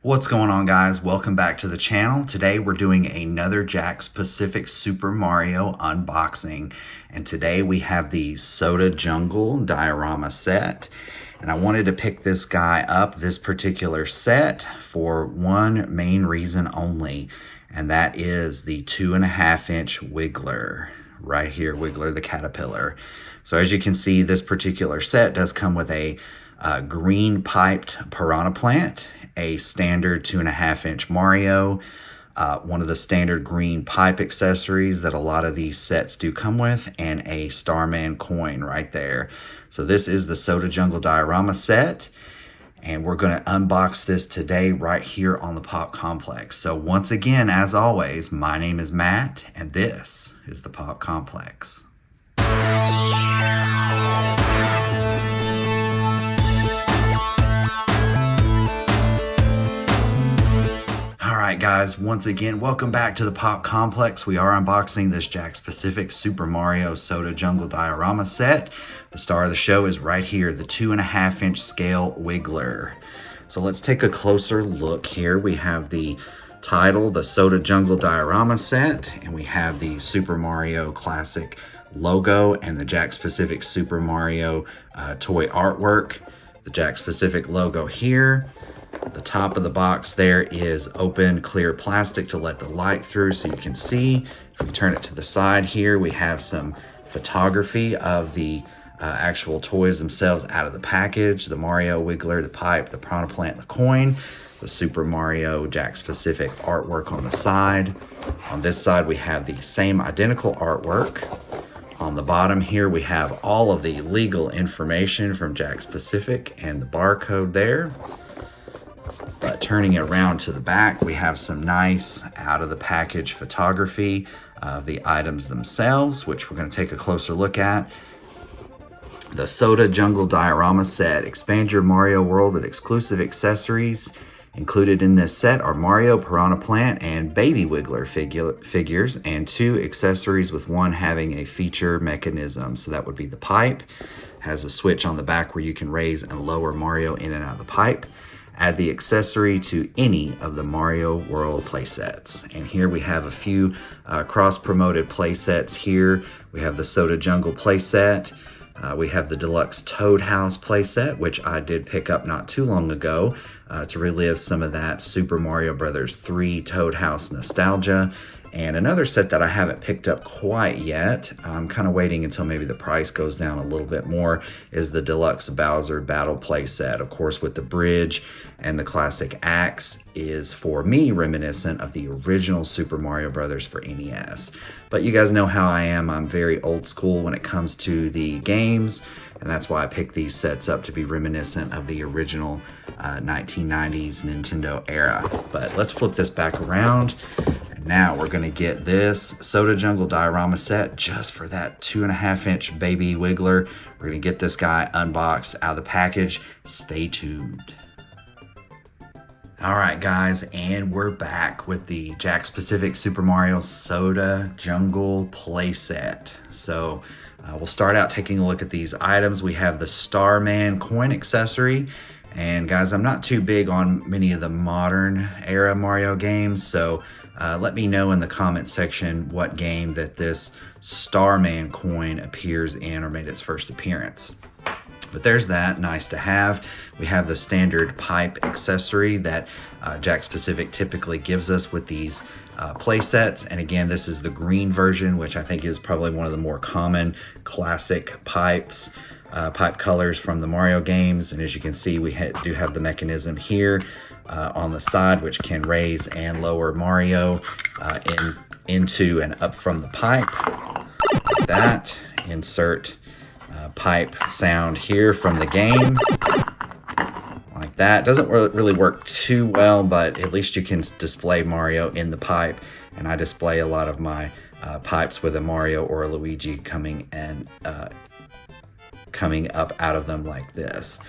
What's going on, guys? Welcome back to the channel. Today we're doing another Jakks Pacific Super Mario unboxing, and today we have the Soda Jungle Diorama set. And I wanted to pick this guy up, this particular set, for one main reason only, and that is the 2.5-inch Wiggler right here, Wiggler the Caterpillar. So as you can see, this particular set does come with a green piped Piranha Plant, a standard 2.5-inch Mario, one of the standard green pipe accessories that a lot of these sets do come with, and a Starman coin right there. So this is the Soda Jungle Diorama set, and we're going to unbox this today right here on the Pop Complex. So once again, as always, my name is Matt, and this is the Pop Complex. Alright guys, once again, welcome back to the Pop Complex. We are unboxing this Jakks Pacific Super Mario Soda Jungle Diorama set. The star of the show is right here, the 2.5-inch scale Wiggler. So let's take a closer look here. We have the title, the Soda Jungle Diorama set, and we have the Super Mario Classic logo and the Jakks Pacific Super Mario toy artwork. The Jakks Pacific logo here. The top of the box there is open clear plastic to let the light through so you can see. If we turn it to the side here, we have some photography of the actual toys themselves out of the package. The Mario Wiggler, the pipe, the Piranha Plant, the coin, the Super Mario Jakks Pacific artwork on the side. On this side, we have the same identical artwork. On the bottom here, we have all of the legal information from Jakks Pacific and the barcode there. But turning it around to the back, we have some nice out of the package photography of the items themselves, which we're going to take a closer look at. The Soda Jungle Diorama set. Expand your Mario world with exclusive accessories. Included in this set are Mario, Piranha Plant, and Baby Wiggler figures, and 2 accessories, with one having a feature mechanism. So that would be the pipe. Has a switch on the back where you can raise and lower Mario in and out of the pipe. Add the accessory to any of the Mario World playsets. And here we have a few cross-promoted playsets here. We have the Soda Jungle playset. We have the Deluxe Toad House playset, which I did pick up not too long ago to relive some of that Super Mario Bros. 3 Toad House nostalgia. And another set that I haven't picked up quite yet, I'm kind of waiting until maybe the price goes down a little bit more, is the Deluxe Bowser Battle playset. Of course, with the bridge and the classic axe, is for me reminiscent of the original Super Mario Bros. For NES. But you guys know how I am. I'm very old school when it comes to the games, and that's why I picked these sets up, to be reminiscent of the original 1990s Nintendo era. But let's flip this back around. Now we're going to get this Soda Jungle Diorama set just for that 2.5-inch Baby Wiggler. We're going to get this guy unboxed out of the package. Stay tuned. Alright guys, and we're back with the Jakks Pacific Super Mario Soda Jungle playset. So we'll start out taking a look at these items. We have the Starman coin accessory. And guys, I'm not too big on many of the modern era Mario games, so let me know in the comment section what game that this Starman coin appears in or made its first appearance. But there's that, nice to have. We have the standard pipe accessory that Jakks Pacific typically gives us with these play sets. And again, this is the green version, which I think is probably one of the more common classic pipes. Pipe colors from the Mario games. And as you can see, we do have the mechanism here on the side, which can raise and lower Mario into and up from the pipe. Like that. Insert pipe sound here from the game. Like that. Doesn't really work too well, but at least you can display Mario in the pipe. And I display a lot of my pipes with a Mario or a Luigi coming up out of them like this.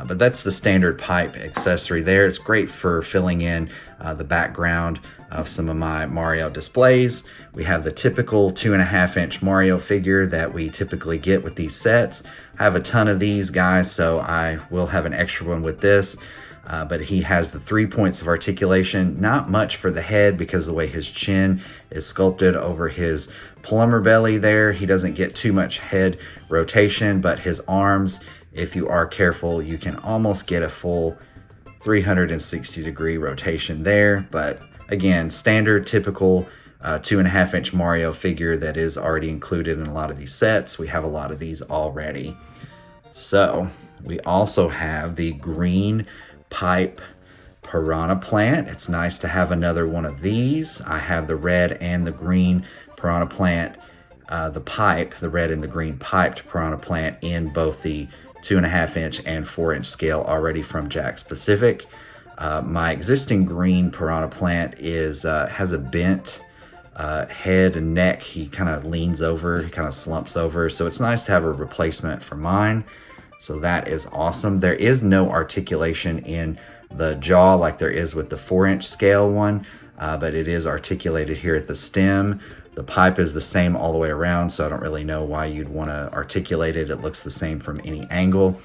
But that's the standard pipe accessory there. It's great for filling in the background of some of my Mario displays. We have the typical 2.5-inch Mario figure that we typically get with these sets. I have a ton of these guys, so I will have an extra one with this. But he has the 3 points of articulation. Not much for the head because the way his chin is sculpted over his plumber belly there. He doesn't get too much head rotation, but his arms, if you are careful, you can almost get a full 360-degree rotation there. But again, standard, typical 2.5-inch Mario figure that is already included in a lot of these sets. We have a lot of these already. So we also have the green pipe Piranha Plant. It's nice to have another one of these. I have the red and the green Piranha Plant, the red and the green piped Piranha Plant in both the 2.5-inch and 4-inch scale already from Jakks Pacific. My existing green Piranha Plant has a bent head and neck. He kind of leans over, he kind of slumps over. So it's nice to have a replacement for mine. So that is awesome. There is no articulation in the jaw like there is with the 4-inch scale one, but it is articulated here at the stem. The pipe is the same all the way around, so I don't really know why you'd want to articulate it. It looks the same from any angle.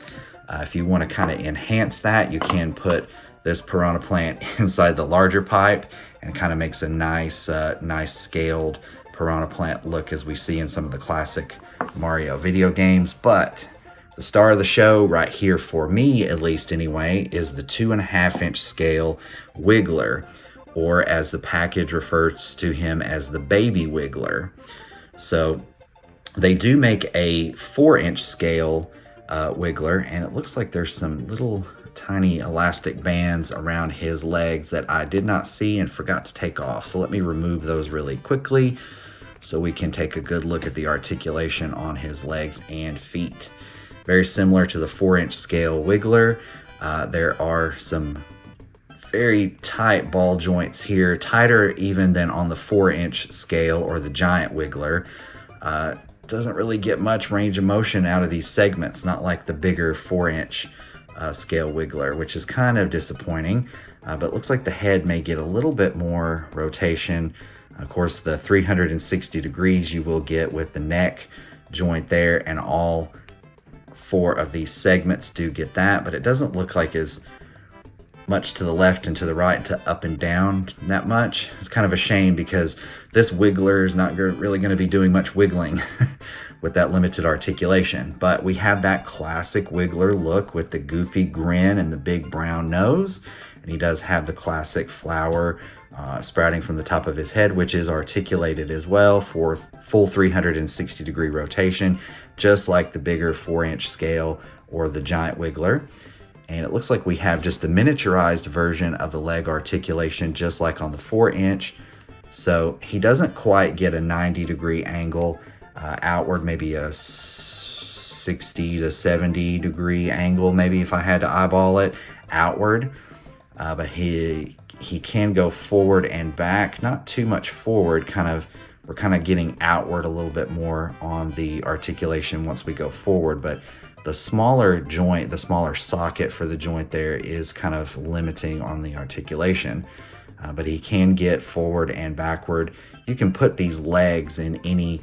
If you want to kind of enhance that, you can put this Piranha Plant inside the larger pipe, and kind of makes a nice scaled Piranha Plant look as we see in some of the classic Mario video games. But the star of the show right here, for me at least anyway, is the 2.5-inch scale Wiggler, or as the package refers to him as the baby Wiggler. So they do make a 4-inch scale Wiggler, and it looks like there's some little tiny elastic bands around his legs that I did not see and forgot to take off. So let me remove those really quickly so we can take a good look at the articulation on his legs and feet. Very similar to the 4-inch scale Wiggler. There are some very tight ball joints here, tighter even than on the 4-inch scale or the giant Wiggler. Doesn't really get much range of motion out of these segments, not like the bigger 4-inch scale Wiggler, which is kind of disappointing. But looks like the head may get a little bit more rotation. Of course, the 360 degrees you will get with the neck joint there, and all 4 of these segments do get that, but it doesn't look like as much to the left and to the right and to up and down that much. It's kind of a shame because this Wiggler is not really going to be doing much wiggling with that limited articulation. But we have that classic Wiggler look with the goofy grin and the big brown nose, and he does have the classic flower sprouting from the top of his head, which is articulated as well for full 360 degree rotation, just like the bigger 4-inch scale or the giant Wiggler. And it looks like we have just a miniaturized version of the leg articulation, just like on the 4-inch. So he doesn't quite get a 90-degree angle outward, maybe a 60 to 70 degree angle, maybe if I had to eyeball it outward. But he can go forward and back, not too much forward. We're kind of getting outward a little bit more on the articulation once we go forward, but the smaller joint, the smaller socket for the joint there is kind of limiting on the articulation. But he can get forward and backward. You can put these legs in any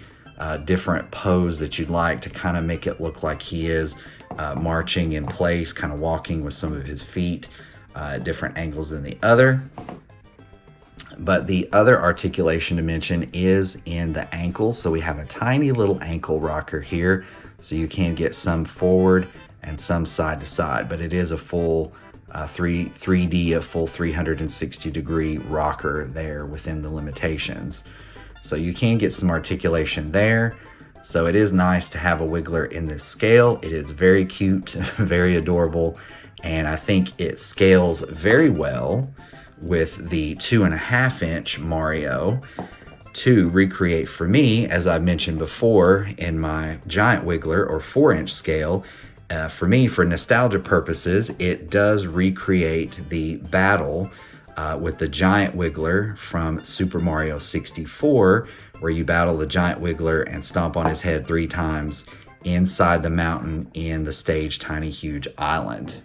different pose that you'd like to kind of make it look like he is marching in place, kind of walking with some of his feet at different angles than the other. But the other articulation to mention is in the ankles. So we have a tiny little ankle rocker here. So you can get some forward and some side to side, but it is a full 3D, a full 360 degree rocker there within the limitations. So you can get some articulation there. So it is nice to have a Wiggler in this scale. It is very cute, very adorable, and I think it scales very well with the 2.5-inch Mario to recreate for me, as I mentioned before, in my giant Wiggler or 4-inch scale. For me, for nostalgia purposes, it does recreate the battle with the giant Wiggler from Super Mario 64, where you battle the giant Wiggler and stomp on his head 3 times inside the mountain in the stage Tiny Huge Island.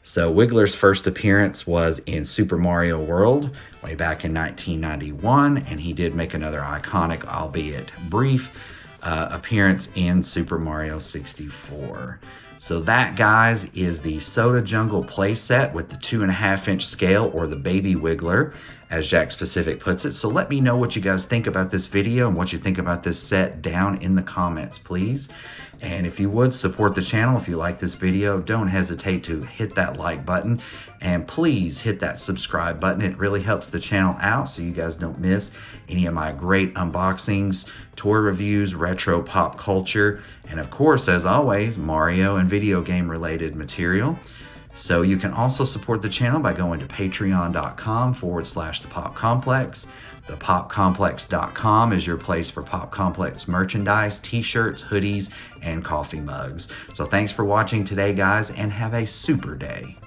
So Wiggler's first appearance was in Super Mario World way back in 1991, and he did make another iconic, albeit brief, appearance in Super Mario 64. So that, guys, is the Soda Jungle playset with the 2.5-inch scale, or the Baby Wiggler, as Jakks Pacific puts it. So let me know what you guys think about this video and what you think about this set down in the comments, please. And if you would, support the channel. If you like this video, don't hesitate to hit that like button, and please hit that subscribe button. It really helps the channel out so you guys don't miss any of my great unboxings, toy reviews, retro pop culture, and of course, as always, Mario and video game related material. So you can also support the channel by going to patreon.com/thepopcomplex. Thepopcomplex.com is your place for Pop Complex merchandise, t-shirts, hoodies, and coffee mugs. So thanks for watching today, guys, and have a super day.